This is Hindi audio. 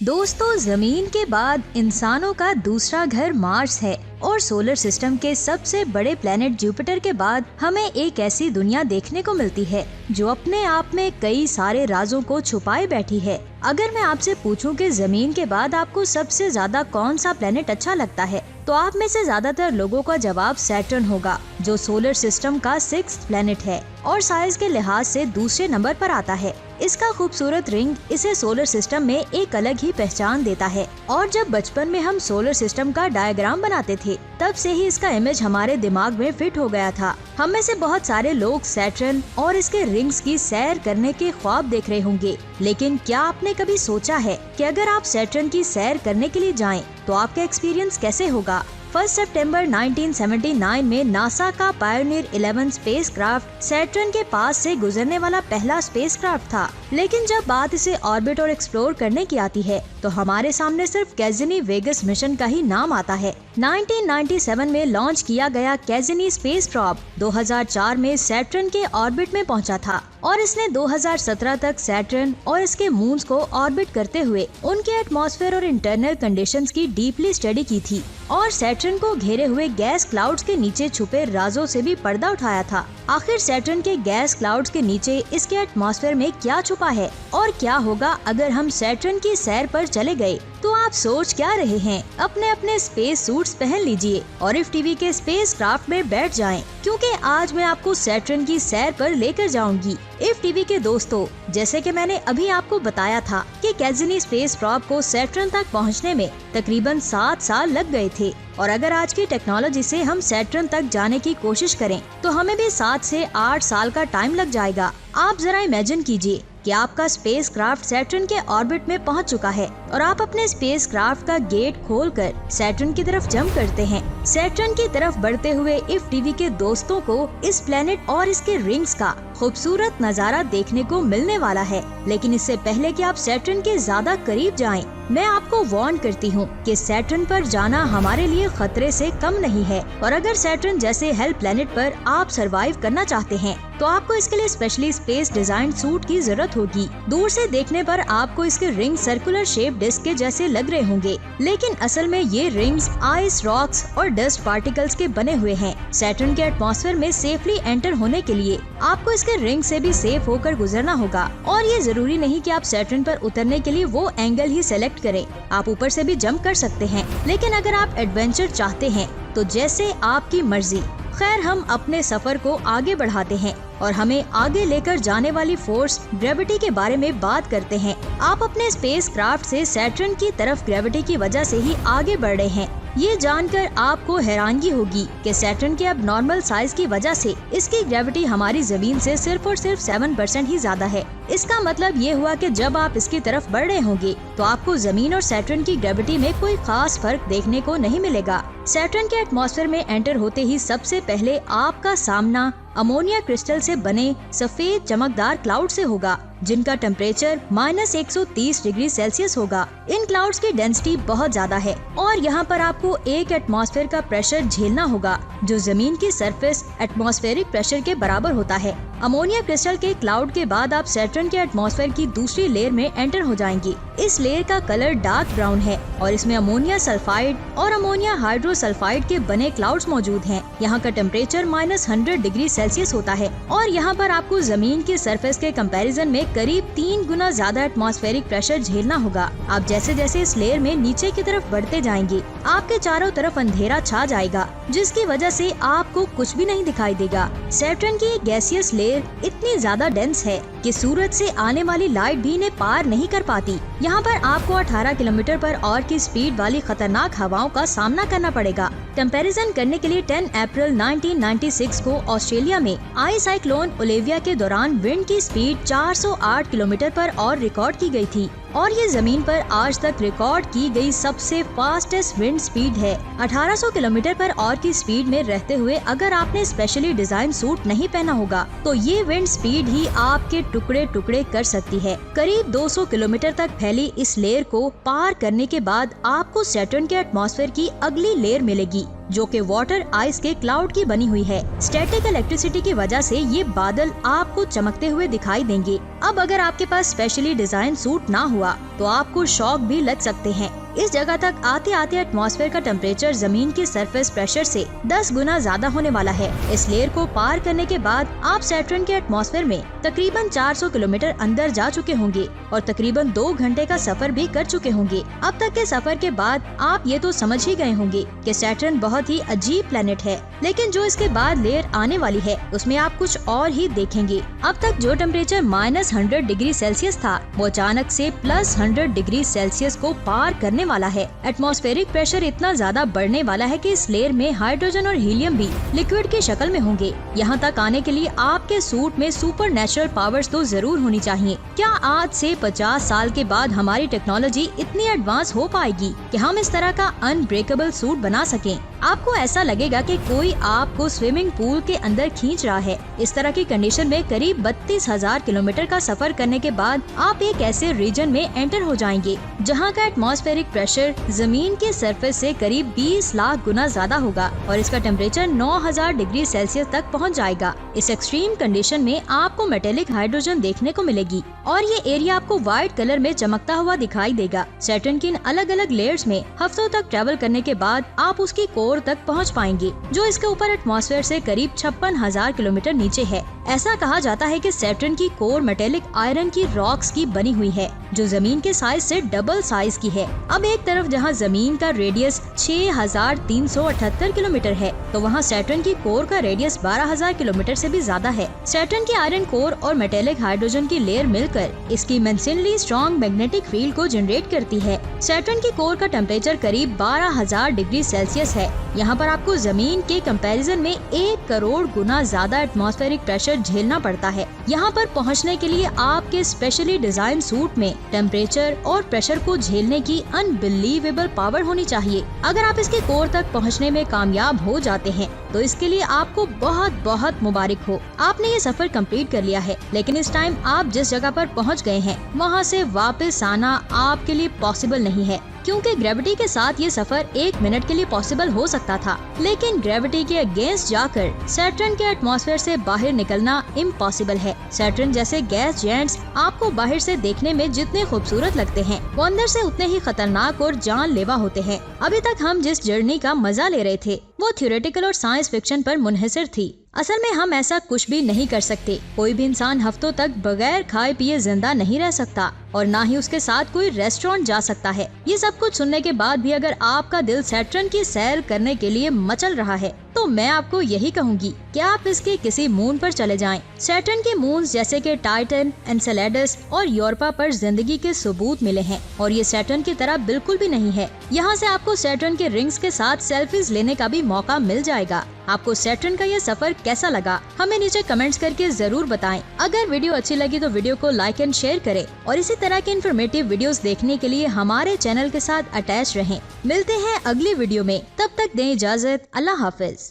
दोस्तों, जमीन के बाद इंसानों का दूसरा घर मार्स है और सोलर सिस्टम के सबसे बड़े प्लेनेट जुपिटर के बाद हमें एक ऐसी दुनिया देखने को मिलती है जो अपने आप में कई सारे राजों को छुपाए बैठी है। अगर मैं आपसे पूछूं कि जमीन के बाद आपको सबसे ज्यादा कौन सा प्लेनेट अच्छा लगता है, तो आप में से ज्यादातर लोगों का जवाब सैटर्न होगा, जो सोलर सिस्टम का 6th प्लेनेट है और साइज के लिहाज से दूसरे नंबर पर आता है। इसका खूबसूरत रिंग इसे सोलर सिस्टम में एक अलग ही पहचान देता है और जब बचपन में हम सोलर सिस्टम का डायग्राम बनाते थे, तब से ही इसका इमेज हमारे दिमाग में फिट हो गया था। हम में से बहुत सारे लोग सैटर्न और इसके रिंग्स की सैर करने के ख्वाब देख रहे होंगे, लेकिन क्या आपने कभी सोचा है कि अगर आप सैटर्न की सैर करने के लिए जाएं, तो आपका एक्सपीरियंस कैसे होगा? 1 सितंबर 1979 में नासा का पायोनियर 11 स्पेसक्राफ्ट सैटर्न के पास से गुजरने वाला पहला स्पेसक्राफ्ट था। लेकिन जब बात इसे ऑर्बिट और एक्सप्लोर करने की आती है, तो हमारे सामने सिर्फ कैसिनी वेगस मिशन का ही नाम आता है। 1997 में लॉन्च किया गया कैसिनी स्पेस प्रोब 2004 में सैटर्न के ऑर्बिट में पहुंचा था और इसने 2017 तक सैटर्न और इसके मून्स को ऑर्बिट करते हुए उनके एटमॉस्फेयर और इंटरनल कंडीशंस की डीपली स्टडी की थी और सैटर्न को घेरे हुए गैस क्लाउड्स के नीचे छुपे राजों से भी पर्दा उठाया था। आखिर सैटर्न के गैस क्लाउड्स के नीचे इसके एटमॉस्फेयर में क्या छुपा है और क्या होगा अगर हम सैटर्न की सैर पर चले गए? तो आप सोच क्या रहे हैं? अपने अपने स्पेस सूट्स पहन लीजिए और इफ टीवी के स्पेस क्राफ्ट में बैठ जाएं, क्योंकि आज मैं आपको सैटर्न की सैर पर लेकर जाऊंगी। इफ टीवी के दोस्तों, जैसे कि मैंने अभी आपको बताया था कि कैसिनी स्पेस प्रोब को सैटर्न तक पहुंचने में तकरीबन 7 साल लग गए थे और अगर आज की टेक्नोलॉजी से हम सैटर्न तक जाने की कोशिश करें, तो हमें भी 7 से 8 साल का टाइम लग जाएगा। आप जरा इमेजिन कीजिए कि आपका स्पेस क्राफ्ट सैटर्न के ऑर्बिट में पहुंच चुका है और आप अपने स्पेस क्राफ्ट का गेट खोलकर सैटर्न की तरफ जंप करते हैं। सैटर्न की तरफ बढ़ते हुए इफ टीवी के दोस्तों को इस प्लेनेट और इसके रिंग्स का खूबसूरत नजारा देखने को मिलने वाला है। लेकिन इससे पहले कि आप सैटर्न के ज्यादा करीब जाएं, मैं आपको वार्न करती हूँ कि सैटर्न पर जाना हमारे लिए खतरे से कम नहीं है और अगर सैटर्न जैसे हेल प्लेनेट पर आप सरवाइव करना चाहते हैं, तो आपको इसके लिए स्पेशली स्पेस डिजाइन सूट की जरूरत होगी। दूर से देखने पर आपको इसके रिंग सर्कुलर शेप डिस्क के जैसे लग रहे होंगे, लेकिन असल में ये रिंग्स आइस, रॉक्स और डस्ट पार्टिकल्स के बने हुए हैं। सैटर्न के एटमॉस्फेयर में सेफली एंटर होने के लिए आपको इसके रिंग से भी सेफ होकर गुजरना होगा और ये जरूरी नहीं कि आप सैटर्न पर उतरने के लिए वो एंगल ही सेलेक्ट करें। आप ऊपर से भी जंप कर सकते हैं, लेकिन अगर आप एडवेंचर चाहते हैं तो जैसे आपकी मर्जी। खैर, हम अपने सफर को आगे बढ़ाते हैं और हमें आगे लेकर जाने वाली फोर्स ग्रेविटी के बारे में बात करते हैं। आप अपने स्पेस क्राफ्ट से सैटर्न की तरफ ग्रेविटी की वजह से ही आगे बढ़ रहे हैं। ये जानकर आपको हैरानगी होगी कि सैटर्न के अब नॉर्मल साइज की वजह से इसकी ग्रेविटी हमारी जमीन से सिर्फ और सिर्फ 7% ही ज्यादा है। इसका मतलब ये हुआ कि जब आप इसकी तरफ बढ़ रहे होंगे, तो आपको जमीन और सैटर्न की ग्रेविटी में कोई खास फर्क देखने को नहीं मिलेगा। सैटर्न के एटमॉस्फेयर में एंटर होते ही सबसे पहले आपका सामना अमोनिया क्रिस्टल से बने सफेद चमकदार क्लाउड से होगा, जिनका टेम्परेचर -130 डिग्री सेल्सियस होगा। इन क्लाउड्स की डेंसिटी बहुत ज्यादा है और यहाँ पर आपको एक एटमॉस्फेयर का प्रेशर झेलना होगा, जो जमीन की सरफेस एटमॉस्फेरिक प्रेशर के बराबर होता है। अमोनिया क्रिस्टल के क्लाउड के बाद आप सैटर्न के एटमॉस्फेयर की दूसरी लेयर में एंटर हो जाएंगे। इस लेयर का कलर डार्क ब्राउन है और इसमें अमोनिया सल्फाइड और अमोनिया हाइड्रोसल्फाइड के बने क्लाउड्स मौजूद हैं। यहाँ का टेम्परेचर -100 डिग्री सेल्सियस होता है और यहाँ पर आपको जमीन की सरफेस के कंपैरिजन में करीब 3 गुना ज्यादा एटमॉस्फेरिक प्रेशर झेलना होगा। आप जैसे जैसे इस लेयर में नीचे की तरफ बढ़ते जाएंगे, आपके चारों तरफ अंधेरा छा जाएगा, जिसकी वजह से आपको कुछ भी नहीं दिखाई देगा। सैटर्न की गैसियस लेयर इतनी ज्यादा डेंस है कि सूरज से आने वाली लाइट भी इन्हें पार नहीं कर पाती। यहाँ पर आपको 18 किलोमीटर पर ऑवर की स्पीड वाली खतरनाक हवाओं का सामना करना पड़ेगा। कंपैरिजन करने के लिए 10 अप्रैल 1996 को ऑस्ट्रेलिया में आई साइक्लोन ओलिविया के दौरान विंड की स्पीड 408 किलोमीटर पर और रिकॉर्ड की गई थी और ये जमीन पर आज तक रिकॉर्ड की गई सबसे फास्टेस्ट विंड स्पीड है। 1800 किलोमीटर पर और की स्पीड में रहते हुए अगर आपने स्पेशली डिजाइन सूट नहीं पहना होगा, तो ये विंड स्पीड ही आपके टुकड़े टुकड़े कर सकती है। करीब 200 किलोमीटर तक फैली इस लेयर को पार करने के बाद आपको सैटर्न के एटमॉस्फेयर की अगली लेयर मिलेगी, जो कि वाटर आइस के क्लाउड की बनी हुई है। स्टैटिक इलेक्ट्रिसिटी की वजह से ये बादल आपको चमकते हुए दिखाई देंगे। अब अगर आपके पास स्पेशली डिजाइन सूट ना हुआ तो आपको शॉक भी लग सकते हैं। इस जगह तक आते आते एटमॉस्फेयर का टेम्परेचर जमीन की सरफेस प्रेशर से 10 गुना ज्यादा होने वाला है। इस लेयर को पार करने के बाद आप सैटर्न के एटमॉस्फेयर में तकरीबन 400 किलोमीटर अंदर जा चुके होंगे और तकरीबन 2 घंटे का सफर भी कर चुके होंगे। अब तक के सफर के बाद आप ये तो समझ ही गए होंगे कि सैटर्न बहुत ही अजीब प्लेनेट है, लेकिन जो इसके बाद लेयर आने वाली है उसमें आप कुछ और ही देखेंगे। अब तक जो टेम्परेचर -100 डिग्री सेल्सियस था वो अचानक से +100 डिग्री सेल्सियस को पार करने वाला है। एटमॉस्फेरिक प्रेशर इतना ज्यादा बढ़ने वाला है कि इस लेयर में हाइड्रोजन और हीलियम भी लिक्विड की शक्ल में होंगे। यहाँ तक आने के लिए आपके सूट में सुपर नेचुरल पावर्स तो जरूर होनी चाहिए। क्या आज से 50 साल के बाद हमारी टेक्नोलॉजी इतनी एडवांस हो पाएगी कि हम इस तरह का अनब्रेकेबल सूट बना सकें? आपको ऐसा लगेगा कि कोई आपको स्विमिंग पूल के अंदर खींच रहा है। इस तरह की कंडीशन में करीब 32,000 किलोमीटर का सफर करने के बाद आप एक ऐसे रीजन में एंटर हो जाएंगे जहां का एटमॉस्फेरिक प्रेशर जमीन के सरफेस से करीब 20 लाख गुना ज्यादा होगा और इसका टेम्परेचर 9000 डिग्री सेल्सियस तक पहुंच जाएगा। इस एक्सट्रीम कंडीशन में आपको मेटेलिक हाइड्रोजन देखने को मिलेगी और ये एरिया आपको व्हाइट कलर में चमकता हुआ दिखाई देगा। सैटर्न की इन अलग अलग लेयर्स में हफ्तों तक ट्रेवल करने के बाद आप उसकी कोर तक पहुंच पाएंगे, जो इसके ऊपर एटमॉस्फेयर से करीब 56,000 किलोमीटर नीचे है। ऐसा कहा जाता है कि सैटर्न की कोर मेटेलिक आयरन की रॉक्स की बनी हुई है, जो जमीन के साइज से डबल साइज की है। अब एक तरफ जहां जमीन का रेडियस 6378 किलोमीटर है, तो वहां सैटर्न की कोर का रेडियस 12,000 किलोमीटर से भी ज्यादा है। सैटर्न की आयरन कोर और मेटेलिक हाइड्रोजन की लेयर मिलकर इसकी इमेंसली स्ट्रॉन्ग मैग्नेटिक फील्ड को जनरेट करती है। सैटर्न की कोर का टेम्परेचर करीब 12,000 डिग्री सेल्सियस है। यहाँ पर आपको जमीन के कंपैरिजन में 1 करोड़ गुना ज्यादा एटमॉस्फेरिक प्रेशर झेलना पड़ता है। यहाँ पर पहुँचने के लिए आपके स्पेशली डिजाइन सूट में टेम्परेचर और प्रेशर को झेलने की अनबिलीवेबल पावर होनी चाहिए। अगर आप इसके कोर तक पहुँचने में कामयाब हो जाते हैं तो इसके लिए आपको बहुत बहुत मुबारक हो, आपने ये सफर कंप्लीट कर लिया है। लेकिन इस टाइम आप जिस जगह पर पहुँच गए हैं वहाँ से वापस आना आपके लिए पॉसिबल नहीं है, क्योंकि ग्रेविटी के साथ ये सफर 1 मिनट के लिए पॉसिबल हो सकता था, लेकिन ग्रेविटी के अगेंस्ट जाकर सैटर्न के एटमॉस्फेयर से बाहर निकलना इम्पॉसिबल है। सैटर्न जैसे गैस जायंट्स आपको बाहर से देखने में जितने खूबसूरत लगते हैं वो अंदर से उतने ही खतरनाक और जानलेवा होते हैं। अभी तक हम जिस जर्नी का मजा ले रहे थे वो थ्योरेटिकल और साइंस फिक्शन पर मुनहसर थी। असल में हम ऐसा कुछ भी नहीं कर सकते। कोई भी इंसान हफ्तों तक बगैर खाए पिए जिंदा नहीं रह सकता और ना ही उसके साथ कोई रेस्टोरेंट जा सकता है। ये सब कुछ सुनने के बाद भी अगर आपका दिल सैटर्न की सैर करने के लिए मचल रहा है तो मैं आपको यही कहूँगी कि आप इसके किसी मून पर चले जाएं। सैटर्न के मून्स जैसे कि टाइटन, एनसेलेडस और यूरोपा पर जिंदगी के सबूत मिले हैं और ये सैटर्न की तरह बिल्कुल भी नहीं है। यहाँ से आपको सैटर्न के रिंग्स के साथ सेल्फीज लेने का भी मौका मिल जाएगा। आपको सैटर्न का ये सफर कैसा लगा हमें नीचे कमेंट्स करके जरूर बताएं। अगर वीडियो अच्छी लगी तो वीडियो को लाइक एंड शेयर करें और इसी तरह के इन्फॉर्मेटिव वीडियोस देखने के लिए हमारे चैनल के साथ अटैच रहें। मिलते हैं अगली वीडियो में, तब तक दें इजाजत। अल्लाह हाफिज।